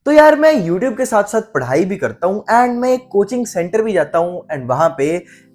तो यार मैं YouTube के साथ साथ पढ़ाई भी करता हूँ एंड मैं एक कोचिंग सेंटर भी जाता हूँ एंड वहां पे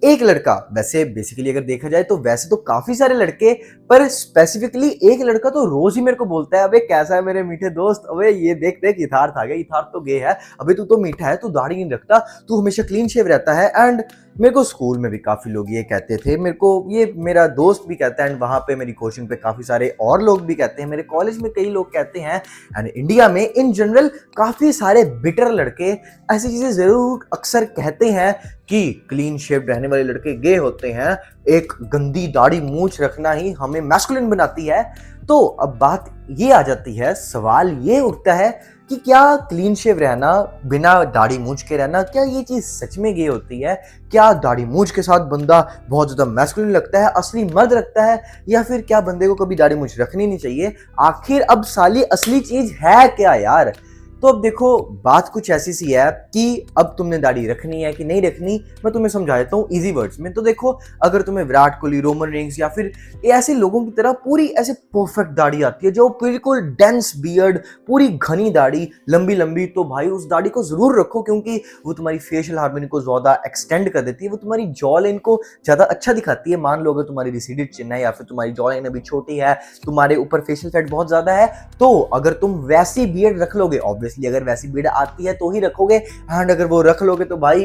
एक लड़का, वैसे बेसिकली अगर देखा जाए तो वैसे तो काफी सारे लड़के, पर स्पेसिफिकली एक लड़का तो रोज ही मेरे को बोलता है, अबे कैसा है मेरे मीठे दोस्त, अबे ये देख देख यथार्थ आ गया, यथार्थ तो गे है, अबे तू तो मीठा है, तू दाढ़ी नहीं रखता, तू हमेशा क्लीन शेव रहता है। एंड मेरे को स्कूल में भी काफी लोग ये कहते थे, मेरे को ये मेरा दोस्त भी कहता है एंड वहां पे मेरी कोचिंग पे काफी सारे और लोग भी कहते हैं, मेरे कॉलेज में कई लोग कहते हैं एंड इंडिया में इन जनरल काफी सारे बिटर लड़के ऐसी चीजें जरूर अक्सर कहते हैं कि क्लीन शेव रहने वाले लड़के गे होते हैं, एक गंदी दाढ़ी मूंछ रखना ही हमें मैस्कुलिन बनाती है। तो अब बात ये आ जाती है, सवाल ये उठता है कि क्या क्लीन शेव रहना, बिना दाढ़ी मूंछ के रहना, क्या ये चीज सच में गे होती है? क्या दाढ़ी मूंछ के साथ बंदा बहुत ज्यादा मैस्कुलिन लगता है, असली मर्द लगता है, या फिर क्या बंदे को कभी दाढ़ी मूंछ रखनी नहीं चाहिए? आखिर अब साली असली चीज है क्या यार? तो अब देखो, बात कुछ ऐसी सी है कि अब तुमने दाढ़ी रखनी है कि नहीं रखनी, मैं तुम्हें समझा देता हूँ इजी वर्ड्स में। तो देखो, अगर तुम्हें विराट कोहली, रोमन रेंस या फिर ऐसे लोगों की तरह पूरी ऐसे परफेक्ट दाढ़ी आती है, जो बिल्कुल डेंस बियर्ड, पूरी घनी दाढ़ी, लंबी लंबी, तो भाई उस दाढ़ी को जरूर रखो, क्योंकि वो तुम्हारी फेशियल हार्मनी को ज्यादा एक्सटेंड कर देती है, वो तुम्हारी जॉ लाइन को ज्यादा अच्छा दिखाती है। मान लो अगर तुम्हारी रिसीडेड चिन है या फिर तुम्हारी जॉ लाइन अभी छोटी है, तुम्हारे ऊपर फेशियल फैट बहुत ज्यादा है, तो अगर तुम वैसी बियर्ड रख लोगे, ऑब्वियसली अगर वैसी बियर्ड आती है तो ही रखोगे, एंड अगर वो रख लोगे तो भाई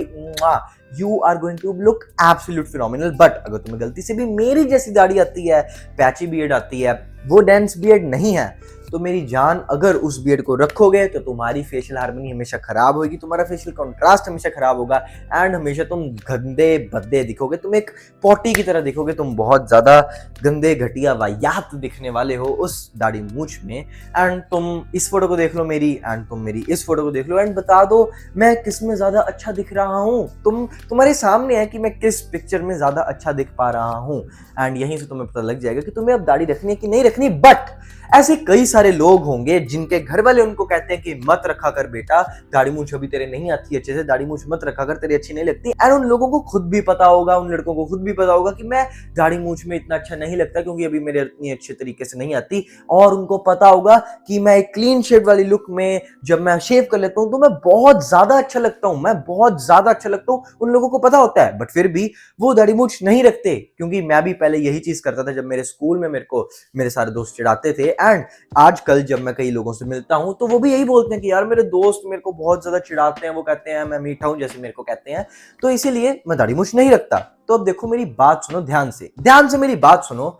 you are going to look absolute phenomenal. But अगर तुम्हें गलती से भी मेरी जैसी दाढ़ी आती है, पैची बियर्ड आती है, वो डेंस बियर्ड नहीं है, तो मेरी जान, अगर उस बियर्ड को रखोगे तो तुम्हारी फेशियल हार्मनी हमेशा खराब होगी, तुम्हारा फेशियल कंट्रास्ट हमेशा खराब होगा एंड हमेशा तुम गंदे भद्दे दिखोगे, तुम एक पॉटी की तरह दिखोगे, तुम बहुत ज्यादा गंदे घटिया वाहियात दिखने वाले हो उस दाढ़ी मूंछ में। एंड तुम इस फोटो को देख लो मेरी, एंड तुम मेरी इस फोटो को देख लो एंड बता दो मैं किस में ज्यादा अच्छा दिख रहा हूँ। तुम्हारे सामने है कि मैं किस पिक्चर में ज्यादा अच्छा दिख पा रहा हूँ, एंड यहीं से तुम्हें पता लग जाएगा कि तुम्हें अब दाढ़ी रखनी है कि नहीं रखनी। बट ऐसे कई सारे लोग होंगे जिनके घर वाले उनको कहते हैं कि मत रखा कर बेटा, दाढ़ी मूंछ अभी तेरे नहीं आती अच्छे से, दाढ़ी मूंछ मत रखा कर, तेरी अच्छी नहीं लगती। एंड उन लोगों को खुद भी पता होगा, उन लड़कों को खुद भी पता होगा कि मैं दाढ़ी मूंछ में इतना अच्छा नहीं लगता, क्योंकि अभी मेरे इतनी अच्छे तरीके से नहीं आती, और उनको पता होगा कि मैं एक क्लीन शेव वाली लुक में जब मैं शेव कर लेता हूं तो मैं बहुत ज्यादा अच्छा लगता हूं, मैं बहुत ज्यादा अच्छा लगता हूं, उन लोगों को पता होता है। बट फिर भी वो दाढ़ी मूंछ नहीं रखते, क्योंकि मैं भी पहले यही चीज करता था। जब मेरे स्कूल में मेरे को मेरे सारे दोस्त चिढ़ाते थे, एंड आजकल जब मैं कई लोगों से मिलता हूं तो वो भी यही बोलते हैं कि यार मेरे दोस्त मेरे को बहुत ज्यादा चिढ़ाते हैं, वो कहते हैं मैं मीठा हूं, जैसे मेरे को कहते हैं, तो इसीलिए मैं दाढ़ी मूंछ नहीं रखता। तो अब देखो, मेरी बात सुनो ध्यान से मेरी बात सुनो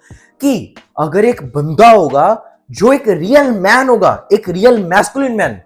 कि अगर एक बंदा होगा जो एक रियल मैन होगा, एक रियल मैस्कुलिन मैन,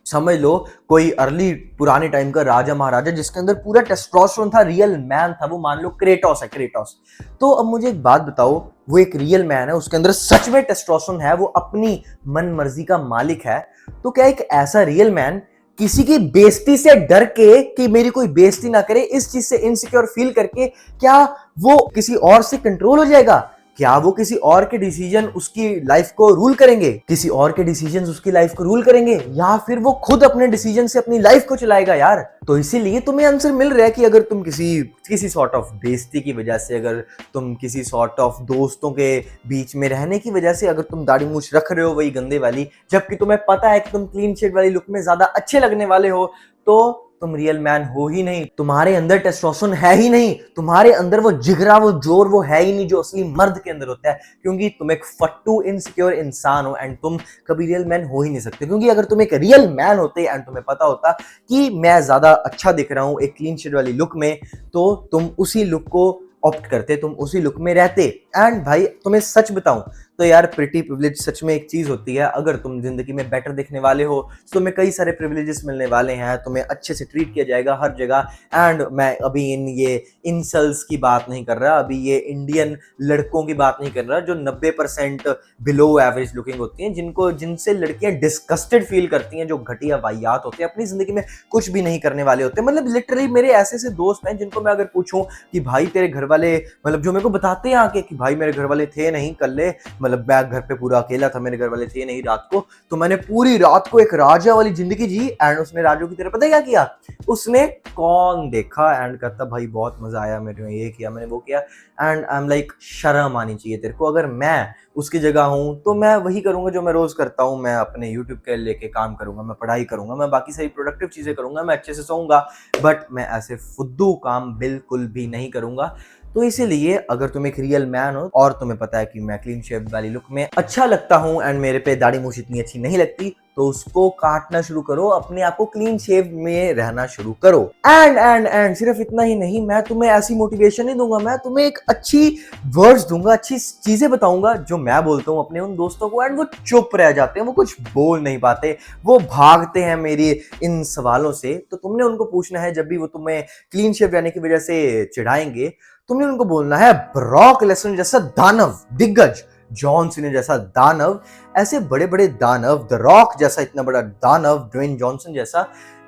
समझ लो कोई अर्ली पुराने टाइम का राजा महाराजा जिसके अंदर पूरा टेस्टोस्टेरोन था, रियल मैन था वो, मान लो क्रेटोस है, क्रेटोस। तो अब मुझे एक बात बताओ, वो एक रियल मैन है, उसके अंदर सच में टेस्टोस्टेरोन है, वो अपनी मन मर्जी का मालिक है, तो क्या एक ऐसा रियल मैन किसी की बेइज्जती से डर के कि मेरी कोई बेइज्जती ना करे, इस चीज से इनसिक्योर फील करके, क्या वो किसी और से कंट्रोल हो जाएगा? क्या वो किसी और के डिसीजन उसकी लाइफ को रूल करेंगे? किसी और के डिसीजन उसकी लाइफ को रूल करेंगे, या फिर वो खुद अपने डिसीजन से अपनी लाइफ को चलाएगा यार? तो इसीलिए तुम्हें आंसर मिल रहा है कि अगर तुम किसी सॉर्ट ऑफ बेइज्जती की वजह से, अगर तुम किसी सॉर्ट ऑफ दोस्तों के बीच में रहने की वजह से अगर तुम दाढ़ी मूंछ रख रहे हो वही गंदे वाली, जबकि तुम्हें पता है कि तुम क्लीन शेव वाली लुक में ज्यादा अच्छे लगने वाले हो, तो तुम रियल मैन हो ही नहीं, तुम्हारे अंदर टेस्टोस्टेरोन है ही नहीं, तुम्हारे अंदर वो जिगरा, वो जोर, वो है ही नहीं जो असली मर्द के अंदर होता है, क्योंकि तुम एक फट्टू इनसिक्योर इंसान हो एंड तुम कभी रियल मैन हो ही नहीं सकते। क्योंकि अगर तुम एक रियल मैन होते एंड तुम्हें पता होता कि मैं ज्यादा अच्छा दिख रहा हूं एक क्लीन शेव वाली लुक में, तो तुम उसी लुक को ऑप्ट करते, तुम उसी लुक में रहते। एंड भाई तुम्हें सच बताऊं तो यार, प्रिटी प्रिविलेज सच में एक चीज होती है। अगर तुम जिंदगी में बेटर दिखने वाले हो तो तुम्हें कई सारे प्रिविलेजेस मिलने वाले हैं, तुम्हें अच्छे से ट्रीट किया जाएगा हर जगह। एंड मैं अभी ये इंसल्स की बात नहीं कर रहा, अभी ये इंडियन लड़कों की बात नहीं कर रहा जो 90% बिलो एवरेज लुकिंग होती हैं, जिनसे लड़कियां डिस्गस्टेड फील करती हैं, जो घटिया वाहियात होते हैं, अपनी जिंदगी में कुछ भी नहीं करने वाले होते। मतलब लिटरली मेरे ऐसे ऐसे दोस्त हैं जिनको मैं अगर पूछूं कि भाई तेरे घर वाले, मतलब जो मेरे को बताते हैं आके कि भाई मेरे घर वाले थे नहीं कल्ले, मतलब मैं घर पे पूरा अकेला था, मेरे घर वाले थे नहीं रात को, तो मैंने पूरी रात को एक राजा वाली जिंदगी जी। एंड उसने राजू की तरह पता है क्या किया, उसने कौन देखा एंड कहता भाई बहुत मजा आया, मैंने ये किया मैंने वो किया। एंड आई एम लाइक शर्म आनी चाहिए तेरे को, अगर मैं उसकी जगह हूं तो मैं वही करूंगा जो मैं रोज करता हूं, मैं अपने यूट्यूब के लेके काम करूंगा, मैं पढ़ाई करूंगा, मैं बाकी सारी प्रोडक्टिव चीजें करूंगा, मैं अच्छे से सोऊंगा, बट मैं ऐसे फुद्दू काम बिल्कुल भी नहीं करूंगा। तो इसीलिए अगर तुम एक रियल मैन हो और तुम्हें पता है कि मैं क्लीन शेव वाली लुक में अच्छा लगता हूं एंड मेरे पे दाढ़ी मूछ इतनी अच्छी नहीं लगती, तो उसको काटना शुरू करो, अपने आप को क्लीन शेव में रहना शुरू करो। एंड सिर्फ इतना ही नहीं, मैं तुम्हें ऐसी मोटिवेशन नहीं दूंगा, मैं तुम्हें एक अच्छी वर्ड्स दूंगा, अच्छी चीजें बताऊंगा जो मैं बोलता हूँ अपने उन दोस्तों को, एंड वो चुप रह जाते हैं, वो कुछ बोल नहीं पाते, वो भागते हैं मेरी इन सवालों से। तो तुमने उनको पूछना है, जब भी वो तुम्हें क्लीन शेव रहने की वजह से चिढ़ाएंगे, तुमने उनको बोलना है ब्रॉक लेसनर जैसा दानव, दिग्गज जॉन सीना जैसा दानव, ऐसे बड़े बड़े दानव, द रॉक जैसा इतना बड़ा दानव, ड्वेन जॉनसन जैसा,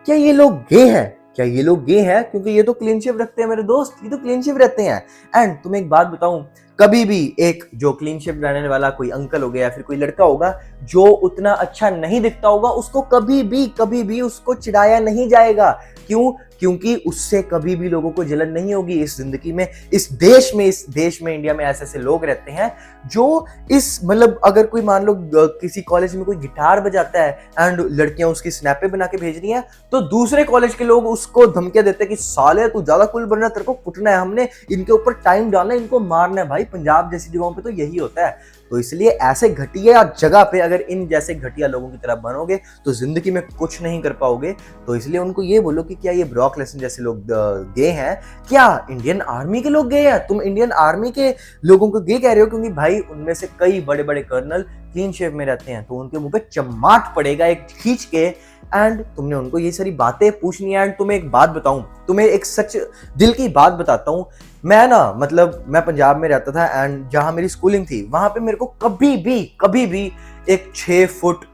क्या ये लोग गे हैं? क्या ये लोग गे हैं? क्योंकि ये तो क्लीन शेव रखते हैं मेरे दोस्त, ये तो क्लीन शेव रहते हैं। एंड तुम्हें एक बात बताऊं, कभी भी एक जो क्लीन शेव रहने वाला कोई अंकल हो गया या फिर कोई लड़का होगा जो उतना अच्छा नहीं दिखता होगा, उसको कभी भी उसको चिढ़ाया नहीं जाएगा। क्यों? क्योंकि उससे कभी भी लोगों को जलन नहीं होगी। इस जिंदगी में, इस देश में इंडिया में ऐसे ऐसे लोग रहते हैं जो इस मतलब अगर कोई मान लो किसी कॉलेज में कोई गिटार बजाता है एंड लड़कियां उसकी स्नैपें बना के भेज रही हैं, तो दूसरे कॉलेज के लोग उसको धमकियां देते हैं कि साले तू ज्यादा कूल बनना, तेरे को कुटना है, हमने इनके ऊपर टाइम डालना है, इनको मारना है। भाई पंजाब जैसी जगहों पे तो यही होता है। तो इसलिए ऐसे घटिया जगह पे अगर इन जैसे घटिया लोगों की तरह बनोगे तो जिंदगी में कुछ नहीं कर पाओगे। तो इसलिए उनको ये बोलो कि क्या ये ब्रॉक लेसन जैसे लोग गे हैं? क्या इंडियन आर्मी के लोग गे हैं? तुम इंडियन आर्मी के लोगों को गे कह रहे हो क्योंकि भाई उनमें से कई बड़े बड़े कर्नल क्लीन शेव में रहते हैं, तो उनके मुंह पे चमाट पड़ेगा एक खींच के। एंड तुमने उनको ये सारी बातें पूछनी है। एंड तुम्हें एक बात बताऊं, तुम्हें एक सच दिल की बात बताता हूं, मैं ना मतलब मैं पंजाब में रहता था एंड जहां मेरी स्कूलिंग थी वहां पे मेरे को कभी भी एक 6 फुट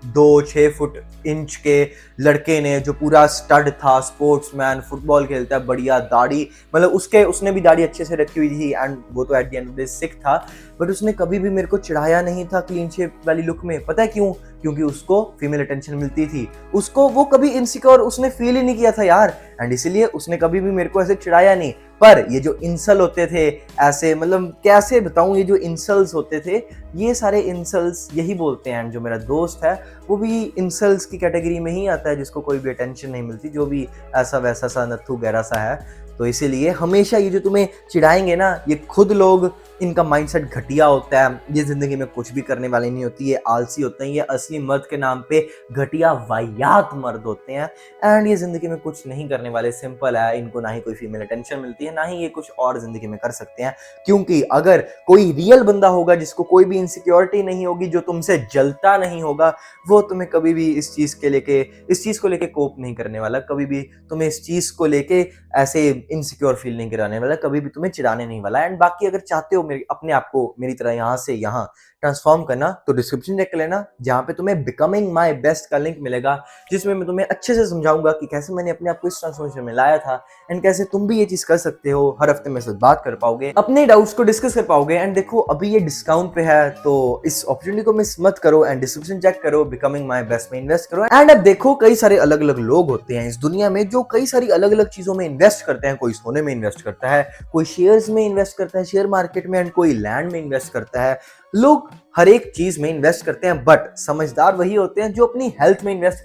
6 फुट इंच के लड़के ने, जो पूरा स्टड था, स्पोर्ट्समैन, फुटबॉल खेलता है, बढ़िया दाढ़ी, मतलब उसने भी दाढ़ी अच्छे से रखी हुई थी एंड वो तो at the end of the day sick था, बट उसने कभी भी मेरे को चिढ़ाया नहीं था क्लीन शेव वाली लुक में। पता है क्यों? क्योंकि उसको फीमेल अटेंशन मिलती थी, उसको वो कभी इनसिक्योर उसने फील ही नहीं किया था यार, एंड इसीलिए उसने कभी भी मेरे को ऐसे चिढ़ाया नहीं। पर ये जो इंसल होते थे ऐसे, मतलब कैसे बताऊं, ये जो इंसल्स होते थे, ये सारे इंसल्स यही बोलते हैं। जो मेरा दोस्त है वो भी इंसल्स की कैटेगरी में ही आता है, जिसको कोई भी अटेंशन नहीं मिलती, जो भी ऐसा वैसा सा नत्थु गहरा सा है। तो इसीलिए हमेशा ये जो तुम्हें चिढ़ाएंगे ना, ये खुद लोग, इनका माइंडसेट घटिया होता है, ये जिंदगी में कुछ भी करने वाले नहीं होती, ये आलसी होते हैं, ये असली मर्द के नाम पे घटिया वाहियात मर्द होते हैं एंड ये जिंदगी में कुछ नहीं करने वाले। सिंपल है, इनको ना ही कोई फीमेल अटेंशन मिलती है, ना ही ये कुछ और जिंदगी में कर सकते हैं। क्योंकि अगर कोई रियल बंदा होगा जिसको कोई भी इनसिक्योरिटी नहीं होगी, जो तुमसे जलता नहीं होगा, वो तुम्हें कभी भी इस चीज को लेके कोप नहीं करने वाला, कभी भी तुम्हें इस चीज को लेके ऐसे इनसिक्योर फील नहीं कराने वाला, कभी भी तुम्हें चिढ़ाने नहीं वाला। एंड बाकी अगर चाहते हो अपने आप को मेरी तरह यहाँ से यहाँ ट्रांसफॉर्म करना, तो डिस्क्रिप्शन चेक कर लेना, जहाँ पे तुम्हें बिकमिंग माय बेस्ट का लिंक मिलेगा, जिसमें मैं तुम्हें अच्छे से समझाऊंगा कि कैसे मैंने अपने आप को इस ट्रांसफॉर्मेशन में लाया था एंड कैसे तुम भी ये चीज कर सकते हो। हर हफ्ते मेरे साथ बात कर पाओगे, अपने डाउट्स को डिस्कस कर पाओगे। एंड देखो अभी ये डिस्काउंट पे है, तो इस अपॉर्चुनिटी को मिस मत करो एंड डिस्क्रिप्शन चेक करो, बिकमिंग माय बेस्ट में इन्वेस्ट करो। एंड अब देखो कई सारे अलग अलग लोग होते हैं इस दुनिया में जो कई सारी अलग अलग चीजों में इन्वेस्ट करते हैं। कोई सोने में इन्वेस्ट करता है, कोई शेयर्स में इन्वेस्ट करता है, शेयर मार्केट में, एंड कोई लैंड में इन्वेस्ट करता है। लोग हर एक चीज में इन्वेस्ट करते हैं, बट समझदार वही होते हैं जो अपनी हेल्थ में इन्वेस्ट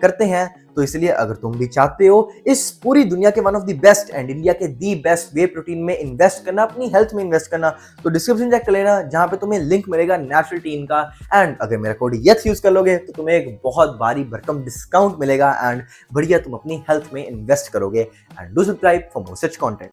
करते हैं। तो इसलिए अगर तुम भी चाहते हो इस पूरी दुनिया के one of the best and India के दी बेस्ट वे प्रोटीन में इन्वेस्ट करना, अपनी हेल्थ में इन्वेस्ट करना, तो डिस्क्रिप्शन चेक कर लेना, जहां पे तुम्हें लिंक मिलेगा नेचुरल टीन का। एंड अगर मेरा कोड यथ यूज कर लोगे तो तुम्हें एक बहुत भारी भरकम डिस्काउंट मिलेगा एंड बढ़िया तुम अपनी हेल्थ में इन्वेस्ट करोगे। And do subscribe for more such content.